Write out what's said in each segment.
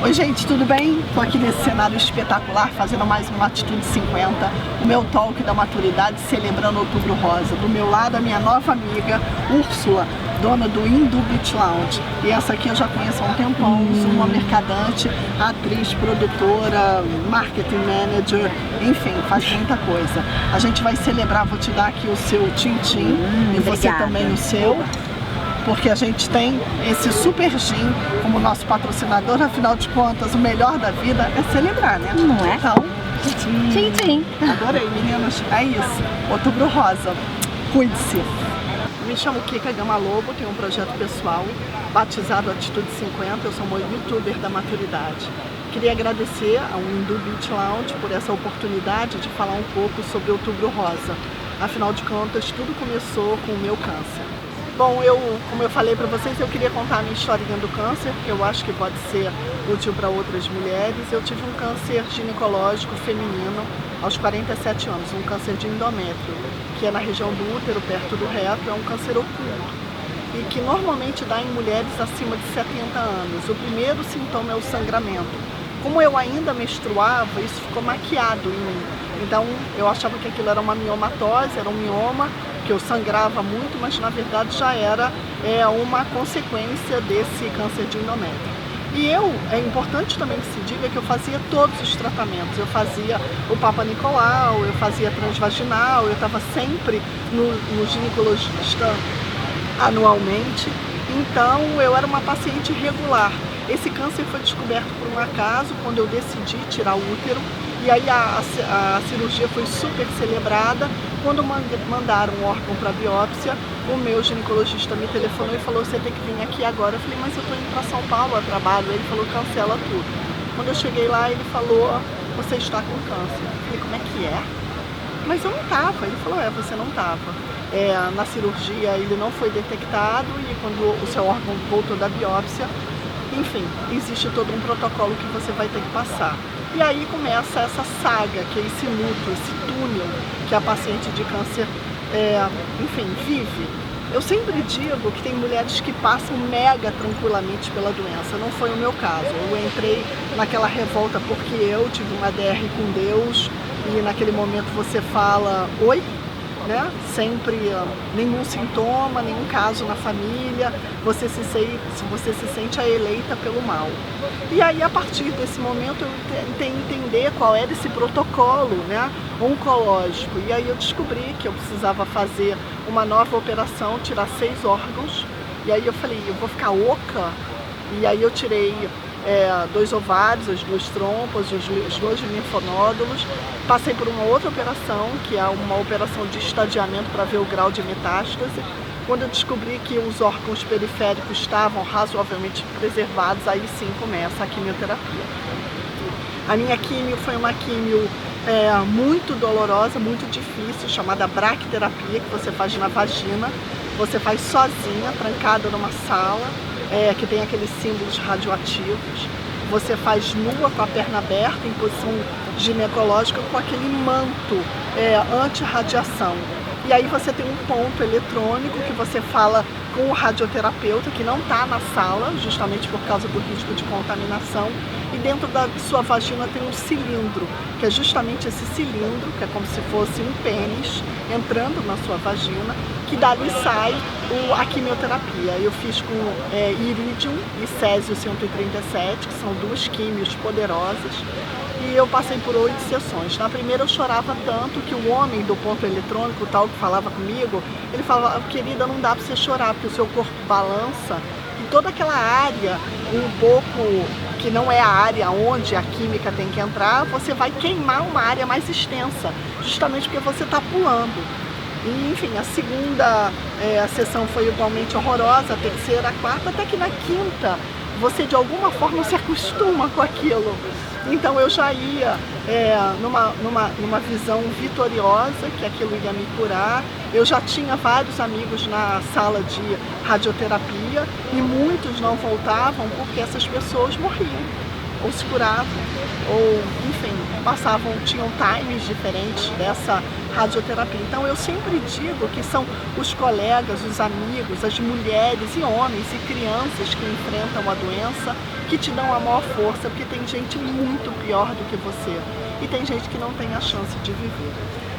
Oi gente, tudo bem? Estou aqui nesse cenário espetacular fazendo mais uma Atitude 50, o meu talk da maturidade celebrando Outubro Rosa. Do meu lado a minha nova amiga Úrsula, dona do Hindu Beach Lounge. E essa aqui eu já conheço há um tempão, sou uma mercadante, atriz, produtora, marketing manager, enfim, faz muita coisa. A gente vai celebrar, vou te dar aqui o seu tchim-tchim e você também o seu. Porque a gente tem esse super gin como nosso patrocinador, afinal de contas, o melhor da vida é celebrar, né? Não é? Então, tchim. Adorei, meninas. É isso. Outubro Rosa. Cuide-se. Me chamo Kika Gama Lobo, tenho um projeto pessoal batizado Atitude 50. Eu sou uma youtuber da maturidade. Queria agradecer ao Hindu Beach Lounge por essa oportunidade de falar um pouco sobre Outubro Rosa. Afinal de contas, tudo começou com o meu câncer. Bom, como eu falei para vocês, eu queria contar a minha historinha do câncer, porque eu acho que pode ser útil para outras mulheres. Eu tive um câncer ginecológico feminino aos 47 anos, um câncer de endométrio, que é na região do útero, perto do reto, é um câncer oculto e que normalmente dá em mulheres acima de 70 anos. O primeiro sintoma é o sangramento. Como eu ainda menstruava, isso ficou maquiado em mim. Então eu achava que aquilo era uma miomatose, era um mioma, que eu sangrava muito, mas na verdade já era uma consequência desse câncer de endométrio. E é importante também que se diga que eu fazia todos os tratamentos. Eu fazia o Papa Nicolau, eu fazia transvaginal, eu estava sempre no ginecologista anualmente. Então eu era uma paciente regular. Esse câncer foi descoberto por um acaso, quando eu decidi tirar o útero. E aí a cirurgia foi super celebrada. Quando mandaram um órgão para biópsia, o meu ginecologista me telefonou e falou: você tem que vir aqui agora. Eu falei: mas eu estou indo para São Paulo a trabalho. Ele falou: cancela tudo. Quando eu cheguei lá, ele falou: você está com câncer. Eu falei: como é que é? Mas eu não estava. Ele falou: você não estava. Na cirurgia ele não foi detectado e quando o seu órgão voltou da biópsia, enfim, existe todo um protocolo que você vai ter que passar. E aí começa essa saga, que é esse luto, esse túnel que a paciente de câncer, enfim, vive. Eu sempre digo que tem mulheres que passam mega tranquilamente pela doença, não foi o meu caso. Eu entrei naquela revolta porque eu tive uma DR com Deus e naquele momento você fala: oi? Né? Sempre nenhum sintoma, nenhum caso na família, você se sente a eleita pelo mal. E aí a partir desse momento eu tentei entender qual era esse protocolo, né, oncológico. E aí eu descobri que eu precisava fazer uma nova operação, tirar 6 órgãos. E aí eu falei: eu vou ficar oca? E aí eu tirei 2 ovários, as 2 trompas, os 2 linfonódulos. Passei por uma outra operação, que é uma operação de estadiamento para ver o grau de metástase. Quando eu descobri que os órgãos periféricos estavam razoavelmente preservados, aí sim começa a quimioterapia. A minha quimio foi uma quimio muito dolorosa, muito difícil, chamada braquiterapia, que você faz na vagina. Você faz sozinha, trancada numa sala, que tem aqueles símbolos radioativos. Você faz nua, com a perna aberta, em posição ginecológica, com aquele manto anti-radiação. E aí você tem um ponto eletrônico que você fala com o radioterapeuta, que não está na sala, justamente por causa do risco de contaminação. E dentro da sua vagina tem um cilindro, que é justamente esse cilindro, que é como se fosse um pênis entrando na sua vagina, que dali sai a quimioterapia. Eu fiz com Iridium e Césio 137, que são 2 químios poderosas, e eu passei por 8 sessões. Na primeira eu chorava tanto que o homem do ponto eletrônico, tal, que falava comigo, ele falava: querida, não dá para você chorar, porque o seu corpo balança, e toda aquela área, um pouco que não é a área onde a química tem que entrar, você vai queimar uma área mais extensa, justamente porque você está pulando. E, enfim, a segunda sessão foi igualmente horrorosa, a terceira, a quarta, até que na quinta você de alguma forma se acostuma com aquilo. Então eu já ia numa visão vitoriosa, que aquilo ia me curar. Eu já tinha vários amigos na sala de radioterapia e muitos não voltavam porque essas pessoas morriam, ou se curavam, ou enfim, tinham times diferentes dessa radioterapia. Então eu sempre digo que são os colegas, os amigos, as mulheres e homens e crianças que enfrentam a doença que te dão a maior força, porque tem gente muito pior do que você e tem gente que não tem a chance de viver.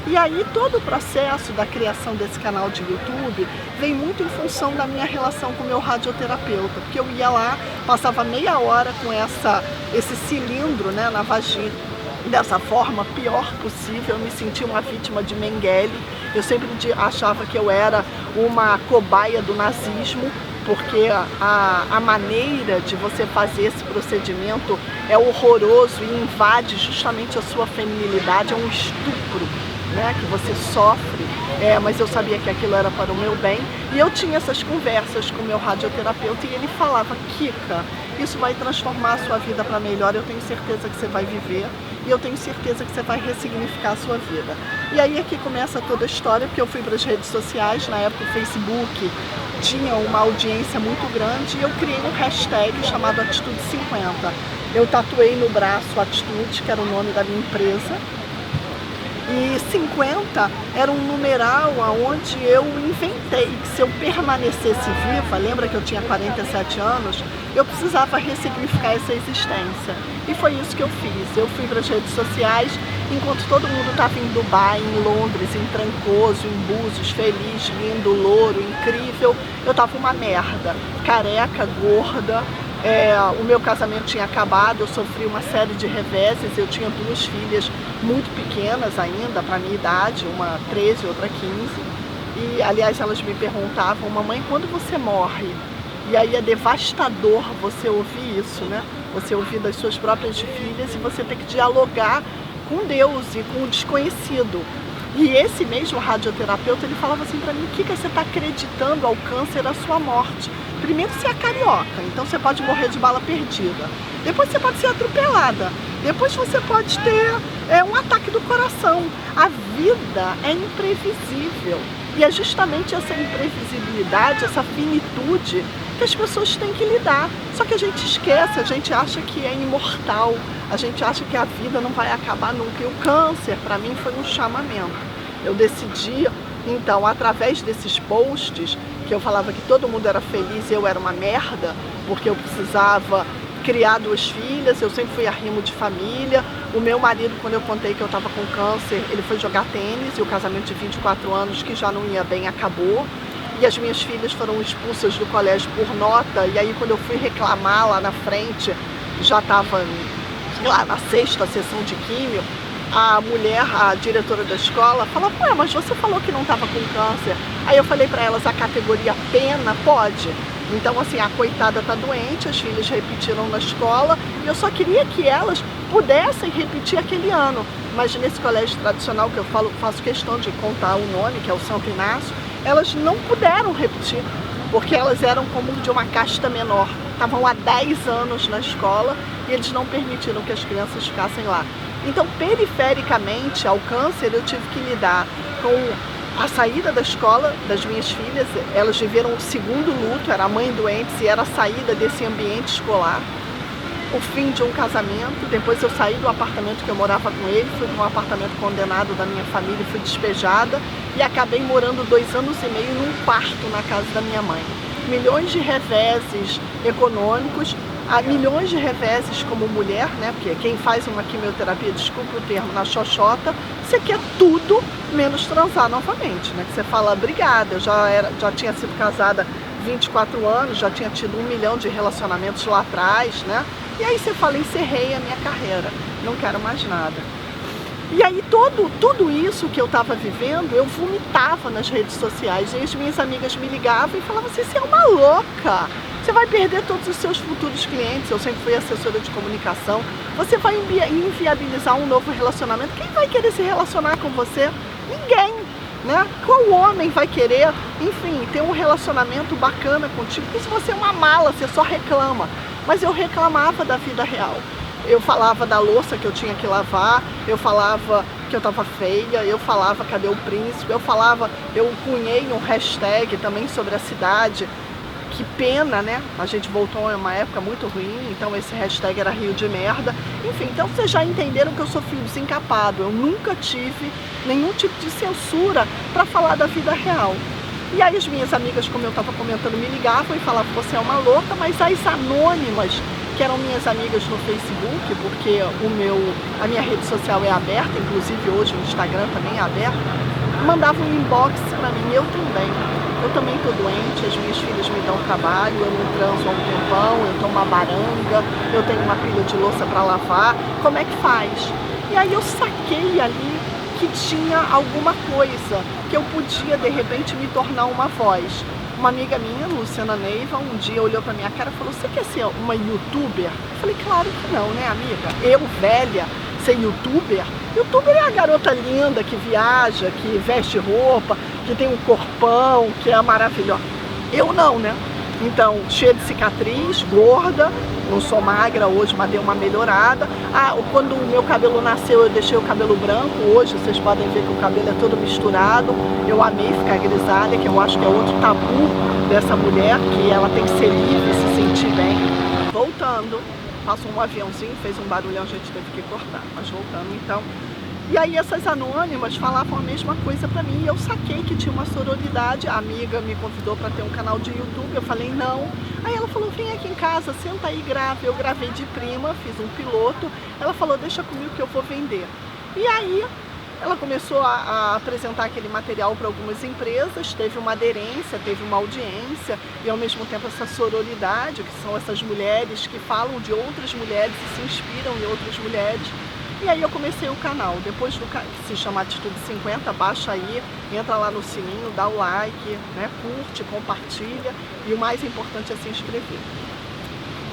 E aí todo o processo da criação desse canal de YouTube vem muito em função da minha relação com o meu radioterapeuta, porque eu ia lá, passava meia hora com esse cilindro, né, na vagina, dessa forma pior possível. Eu me sentia uma vítima de Mengele. Eu sempre achava que eu era uma cobaia do nazismo, porque a maneira de você fazer esse procedimento é horroroso e invade justamente a sua feminilidade, é um estupro, né, que você sofre, mas eu sabia que aquilo era para o meu bem, e eu tinha essas conversas com o meu radioterapeuta e ele falava: Kika, isso vai transformar a sua vida para melhor, eu tenho certeza que você vai viver e eu tenho certeza que você vai ressignificar a sua vida. E aí aqui começa toda a história, porque eu fui para as redes sociais, na época o Facebook tinha uma audiência muito grande e eu criei um hashtag chamado Atitude 50. Eu tatuei no braço Atitude, que era o nome da minha empresa, e 50 era um numeral onde eu inventei que se eu permanecesse viva, lembra que eu tinha 47 anos, eu precisava ressignificar essa existência. E foi isso que eu fiz. Eu fui para as redes sociais, enquanto todo mundo estava em Dubai, em Londres, em Trancoso, em Búzios, feliz, lindo, louro, incrível, eu estava uma merda, careca, gorda. O meu casamento tinha acabado, eu sofri uma série de reveses, eu tinha 2 filhas muito pequenas ainda, para a minha idade, uma 13 e outra 15. E, aliás, elas me perguntavam: mamãe, quando você morre? E aí é devastador você ouvir isso, né? Você ouvir das suas próprias filhas e você ter que dialogar com Deus e com o desconhecido. E esse mesmo radioterapeuta, ele falava assim para mim: Kika, você está acreditando ao câncer, à sua morte. Primeiro, você é carioca, então você pode morrer de bala perdida. Depois você pode ser atropelada. Depois você pode ter um ataque do coração. A vida é imprevisível. E é justamente essa imprevisibilidade, essa finitude que as pessoas têm que lidar. Só que a gente esquece, a gente acha que é imortal, a gente acha que a vida não vai acabar nunca. E o câncer, para mim, foi um chamamento. Eu decidi, então, através desses posts, que eu falava que todo mundo era feliz e eu era uma merda, porque eu precisava criar 2 filhas, eu sempre fui arrimo de família. O meu marido, quando eu contei que eu estava com câncer, ele foi jogar tênis, e o casamento de 24 anos, que já não ia bem, acabou. E as minhas filhas foram expulsas do colégio por nota, e aí quando eu fui reclamar lá na frente, já estava lá na 6ª sessão de químio, a mulher, a diretora da escola, falou: ué, mas você falou que não estava com câncer. Aí eu falei para elas: a categoria pena pode? Então, assim, a coitada está doente, as filhas repetiram na escola, e eu só queria que elas pudessem repetir aquele ano. Mas nesse colégio tradicional, que eu faço questão de contar o nome, que é o Santo Inácio, elas não puderam repetir, porque elas eram como de uma casta menor. Estavam há 10 anos na escola e eles não permitiram que as crianças ficassem lá. Então, perifericamente ao câncer, eu tive que lidar com a saída da escola das minhas filhas. Elas viveram o 2º luto, era a mãe doente e era a saída desse ambiente escolar. O fim de um casamento, depois eu saí do apartamento que eu morava com ele, fui para um apartamento condenado da minha família, fui despejada e acabei morando 2 anos e meio num quarto na casa da minha mãe. Milhões de reveses econômicos, milhões de reveses como mulher, né? Porque quem faz uma quimioterapia, desculpa o termo, na xoxota, você quer tudo menos transar novamente, né? Que você fala: obrigada, eu já tinha sido casada 24 anos, já tinha tido 1 milhão de relacionamentos lá atrás, né? E aí você fala: encerrei a minha carreira, não quero mais nada. E aí tudo isso que eu estava vivendo, eu vomitava nas redes sociais. E as minhas amigas me ligavam e falavam assim: você é uma louca, você vai perder todos os seus futuros clientes. Eu sempre fui assessora de comunicação. Você vai inviabilizar um novo relacionamento. Quem vai querer se relacionar com você? Ninguém, né? Qual homem vai querer, enfim, ter um relacionamento bacana contigo? Porque se você é uma mala, você só reclama. Mas eu reclamava da vida real. Eu falava da louça que eu tinha que lavar, eu falava que eu estava feia, eu falava cadê o príncipe, eu cunhei um hashtag também sobre a cidade. Que pena, né? A gente voltou em uma época muito ruim, então esse hashtag era Rio de Merda. Enfim, então vocês já entenderam que eu sou fio desencapado. Eu nunca tive nenhum tipo de censura para falar da vida real. E aí as minhas amigas, como eu estava comentando, me ligavam e falavam: você é uma louca, mas as anônimas que eram minhas amigas no Facebook, porque a minha rede social é aberta, inclusive hoje o Instagram também é aberto, mandavam um inbox para mim, eu também estou doente, as minhas filhas me dão trabalho, eu não transo há um tempão, eu tomo uma baranga, eu tenho uma pilha de louça para lavar, como é que faz? E aí eu saquei ali que tinha alguma coisa, que eu podia de repente me tornar uma voz. Uma amiga minha, Luciana Neiva, um dia olhou pra minha cara e falou: você quer ser uma youtuber? Eu falei: claro que não, né, amiga? Eu, velha, ser youtuber? Youtuber é a garota linda que viaja, que veste roupa, que tem um corpão, que é maravilhosa. Eu não, né? Então, cheia de cicatriz, gorda, não sou magra hoje, mas deu uma melhorada. Quando o meu cabelo nasceu, eu deixei o cabelo branco. Hoje vocês podem ver que o cabelo é todo misturado. Eu amei ficar grisalha, que eu acho que é outro tabu dessa mulher, que ela tem que ser livre, se sentir bem. Voltando, passou um aviãozinho, fez um barulhão, a gente teve que cortar, mas voltando então. E aí essas anônimas falavam a mesma coisa pra mim, e eu saquei que tinha uma sororidade. A amiga me convidou para ter um canal de YouTube, eu falei não. Aí ela falou: vem aqui em casa, senta aí e grave. Eu gravei de prima, fiz um piloto. Ela falou: deixa comigo que eu vou vender. E aí ela começou a apresentar aquele material para algumas empresas, teve uma aderência, teve uma audiência, e ao mesmo tempo essa sororidade, que são essas mulheres que falam de outras mulheres e se inspiram em outras mulheres. E aí eu comecei o canal, depois que se chama Atitude 50, baixa aí, entra lá no sininho, dá o like, né, curte, compartilha, e o mais importante é se inscrever.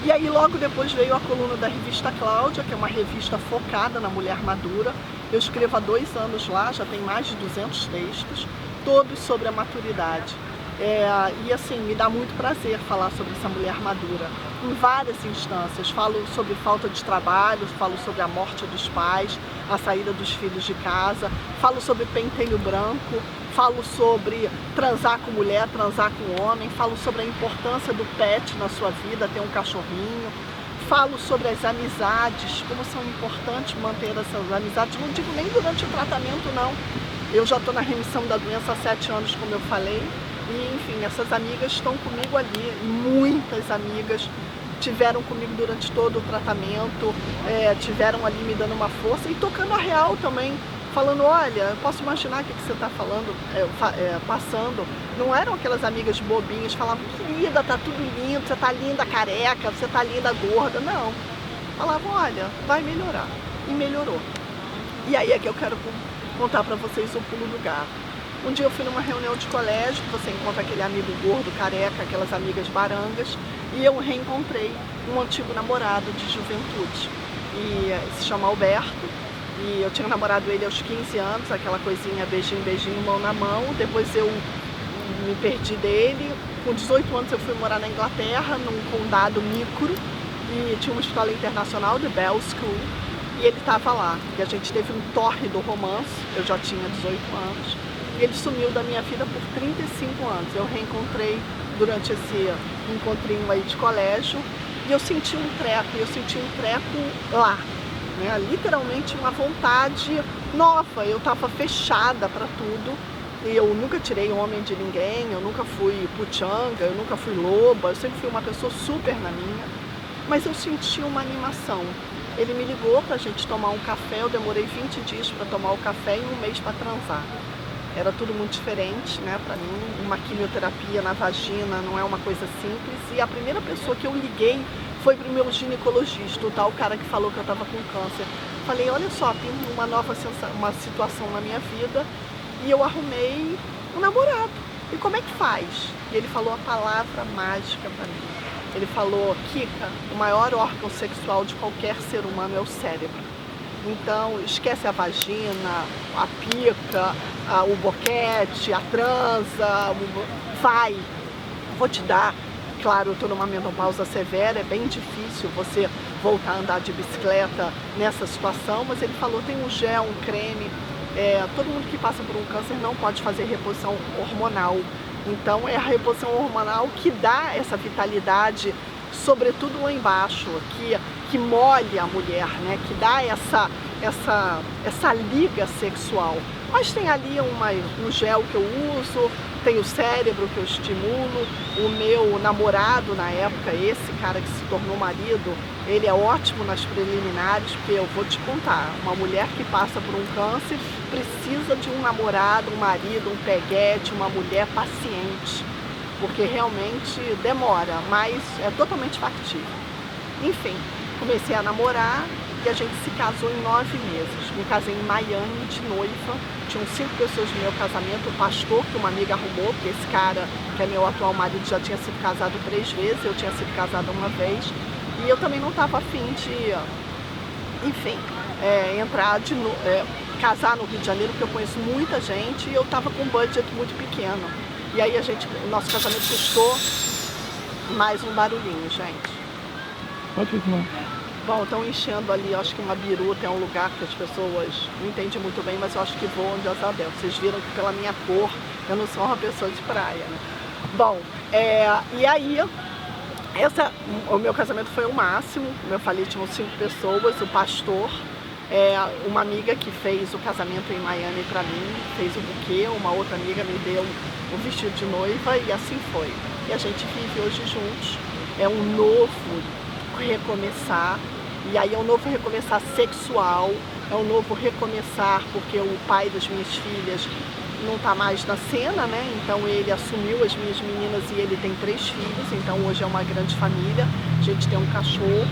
E aí logo depois veio a coluna da revista Cláudia, que é uma revista focada na mulher madura. Eu escrevo há 2 anos lá, já tem mais de 200 textos, todos sobre a maturidade. E assim, me dá muito prazer falar sobre essa mulher madura, em várias instâncias. Falo sobre falta de trabalho, falo sobre a morte dos pais, a saída dos filhos de casa, falo sobre pentelho branco, falo sobre transar com mulher, transar com homem, falo sobre a importância do pet na sua vida, ter um cachorrinho, falo sobre as amizades, como são importantes manter essas amizades, não digo nem durante o tratamento não, eu já estou na remissão da doença há 7 anos, como eu falei. E, enfim, essas amigas estão comigo ali, muitas amigas tiveram comigo durante todo o tratamento, tiveram ali me dando uma força e tocando a real também, falando: olha, eu posso imaginar o que você está falando, passando. Não eram aquelas amigas bobinhas, falavam: querida, tá tudo lindo, você tá linda careca, você tá linda gorda. Não, falavam: olha, vai melhorar. E melhorou. E aí é que eu quero contar para vocês o pulo do gato. Um dia eu fui numa reunião de colégio, que você encontra aquele amigo gordo, careca, aquelas amigas barangas, e eu reencontrei um antigo namorado de juventude, e se chama Alberto, e eu tinha namorado ele aos 15 anos, aquela coisinha beijinho, beijinho, mão na mão. Depois eu me perdi dele, com 18 anos eu fui morar na Inglaterra, num condado micro, e tinha uma escola internacional, The Bell School, e ele estava lá, e a gente teve um tórrido romance, eu já tinha 18 anos, ele sumiu da minha vida por 35 anos. Eu reencontrei durante esse encontrinho aí de colégio e eu senti um treco lá, né? Literalmente uma vontade nova. Eu estava fechada para tudo e eu nunca tirei homem de ninguém, eu nunca fui puchanga, eu nunca fui loba, eu sempre fui uma pessoa super na minha, mas eu senti uma animação. Ele me ligou pra gente tomar um café, eu demorei 20 dias para tomar o café e 1 mês para transar. Era tudo muito diferente, né, pra mim. Uma quimioterapia na vagina não é uma coisa simples. E a primeira pessoa que eu liguei foi pro meu ginecologista, o tal cara que falou que eu tava com câncer. Falei: olha só, tem uma situação na minha vida e eu arrumei um namorado. E como é que faz? E ele falou a palavra mágica pra mim. Ele falou: Kika, o maior órgão sexual de qualquer ser humano é o cérebro. Então, esquece a vagina, a pica, o boquete, a transa, vai, vou te dar. Claro, eu estou numa menopausa severa, é bem difícil você voltar a andar de bicicleta nessa situação, mas ele falou: tem um gel, um creme, todo mundo que passa por um câncer não pode fazer reposição hormonal. Então, é a reposição hormonal que dá essa vitalidade, sobretudo lá embaixo, que molha a mulher, né? Que dá essa liga sexual. Mas tem ali um gel que eu uso, tem o cérebro que eu estimulo, o meu namorado na época, esse cara que se tornou marido, Ele é ótimo nas preliminares, porque eu vou te contar, uma mulher que passa por um câncer precisa de um namorado, um marido, um peguete, uma mulher paciente, porque realmente demora, mas é totalmente factível. Enfim, comecei a namorar e a gente se casou em 9 meses. Me casei em Miami de noiva, tinham 5 pessoas no meu casamento, o pastor que uma amiga arrumou, porque esse cara, que é meu atual marido, já tinha sido casado 3 vezes, eu tinha sido casada uma vez. E eu também não estava afim de, enfim, casar no Rio de Janeiro, porque eu conheço muita gente e eu estava com um budget muito pequeno. E aí o nosso casamento custou mais um barulhinho, gente. Pode continuar. Bom, estão enchendo ali, acho que uma biruta é um lugar que as pessoas não entendem muito bem, mas eu acho que voam de asa delta. Vocês viram que pela minha cor eu não sou uma pessoa de praia, né? Bom, e aí... o meu casamento foi o máximo, como eu falei, tinham 5 pessoas, o pastor, uma amiga que fez o casamento em Miami para mim, fez o buquê, uma outra amiga me deu um vestido de noiva e assim foi. E a gente vive hoje juntos, é um novo recomeçar, e aí é um novo recomeçar sexual, é um novo recomeçar porque o pai das minhas filhas não está mais na cena, né? Então ele assumiu as minhas meninas e ele tem 3 filhos, então hoje é uma grande família, a gente tem um cachorro.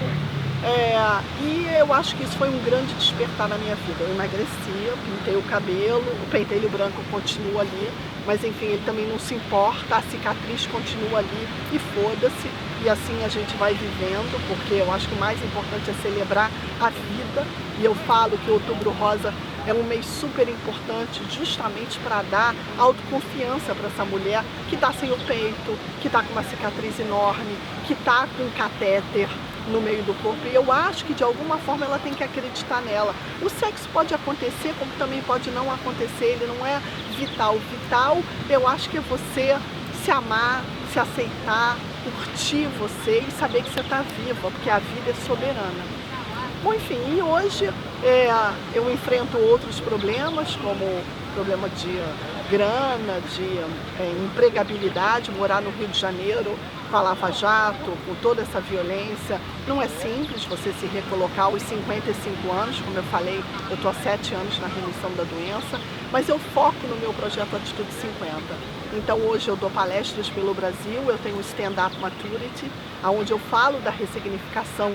E eu acho que isso foi um grande despertar na minha vida. Eu emagreci, eu pintei o cabelo, o pentelho branco continua ali, mas enfim, ele também não se importa, a cicatriz continua ali e foda-se. E assim a gente vai vivendo, porque eu acho que o mais importante é celebrar a vida. E eu falo que o Outubro Rosa é um mês super importante justamente para dar autoconfiança para essa mulher que está sem o peito, que está com uma cicatriz enorme, que está com um catéter no meio do corpo. E eu acho que de alguma forma ela tem que acreditar nela. O sexo pode acontecer, como também pode não acontecer, ele não é vital. Vital, eu acho que é você se amar, se aceitar, curtir você e saber que você está viva, porque a vida é soberana. Bom, enfim, e hoje eu enfrento outros problemas, como problema de grana, de empregabilidade, morar no Rio de Janeiro com a Lava Jato, com toda essa violência. Não é simples você se recolocar aos 55 anos, como eu falei, eu estou há 7 anos na remissão da doença, mas eu foco no meu projeto Atitude 50. Então hoje eu dou palestras pelo Brasil, eu tenho o Stand-Up Maturity, onde eu falo da ressignificação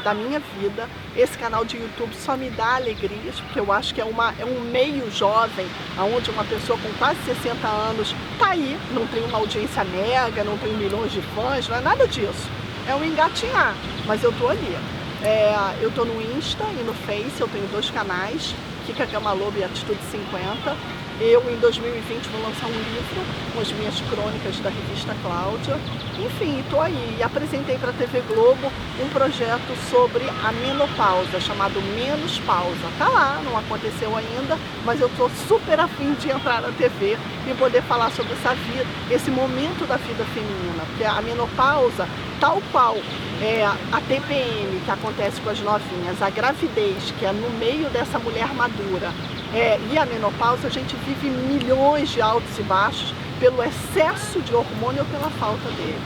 da minha vida. Esse canal de YouTube só me dá alegrias, porque eu acho que é um meio jovem, onde uma pessoa com quase 60 anos está aí, não tem uma audiência mega, não tem milhões de fãs, não é nada disso. É um engatinhar, mas eu tô ali. Eu tô no Insta e no Face, eu tenho 2 canais, Kika Gama Lobo e Atitude 50. Eu, em 2020, vou lançar um livro com as minhas crônicas da revista Cláudia. Enfim, estou aí e apresentei para a TV Globo um projeto sobre a menopausa, chamado Menos Pausa. Tá lá, não aconteceu ainda, mas eu estou super afim de entrar na TV e poder falar sobre essa vida, esse momento da vida feminina. Porque a menopausa, tal qual a TPM, que acontece com as novinhas, a gravidez, que é no meio dessa mulher madura, e a menopausa, a gente vive milhões de altos e baixos pelo excesso de hormônio ou pela falta dele.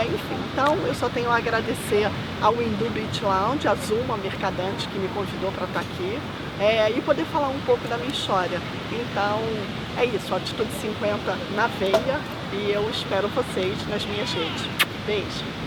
Enfim, então eu só tenho a agradecer ao Hindu Beach Lounge, a Zuma Mercadante, que me convidou para estar aqui, e poder falar um pouco da minha história. Então é isso, Atitude 50 na veia, e eu espero vocês nas minhas redes. Beijo!